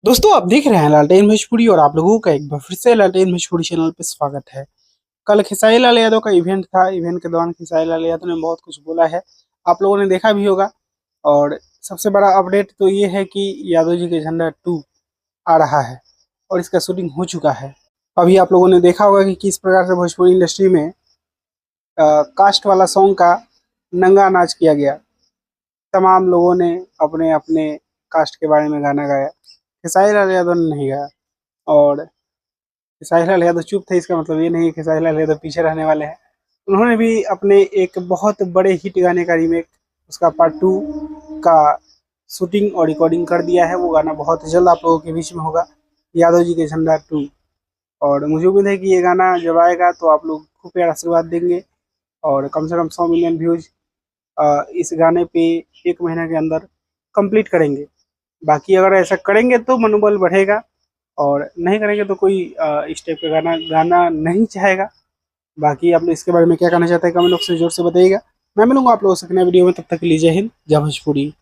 दोस्तों आप देख रहे हैं लालटेन भोजपुरी और आप लोगों का एक बार फिर से लालटेन भोजपुरी चैनल पे स्वागत है। कल खेसारी लाल यादव का इवेंट था। इवेंट के दौरान खेसारी लाल यादव ने बहुत कुछ बोला है, आप लोगों ने देखा भी होगा। और सबसे बड़ा अपडेट तो ये है कि यादव जी के झंडा 2 आ रहा है और इसका शूटिंग हो चुका है। अभी आप लोगों ने देखा होगा कि किस प्रकार से भोजपुरी इंडस्ट्री में कास्ट वाला सॉन्ग का नंगा नाच किया गया। तमाम लोगों ने अपने अपने कास्ट के बारे में गाना गाया। खेसारी लाल यादव ने नहीं गाया। और खेसारी लाल यादव चुप थे, इसका मतलब ये नहीं है कि खेसारी लाल यादव पीछे रहने वाले हैं। उन्होंने भी अपने एक बहुत बड़े हिट गाने का रीमेक, उसका पार्ट 2 का शूटिंग और रिकॉर्डिंग कर दिया है। वो गाना बहुत जल्द आप लोगों के बीच में होगा, यादव जी के झंडा 2। और मुझे उम्मीद है कि ये गाना जब आएगा तो आप लोग खूब प्यार आशीर्वाद देंगे और कम से कम 100 मिलियन व्यूज इस गाने पे एक महीना के अंदर कंप्लीट करेंगे। बाकी अगर ऐसा करेंगे तो मनोबल बढ़ेगा, और नहीं करेंगे तो कोई इस टाइप का गाना गाना नहीं चाहेगा। बाकी आप लोग इसके बारे में क्या कहना चाहते हैं कमेंट बॉक्स में जोर से बताइएगा। मैं मिलूंगा आप लोगों से एक नए वीडियो में, तब तक के लिए जय हिंद, जय भोजपुरी।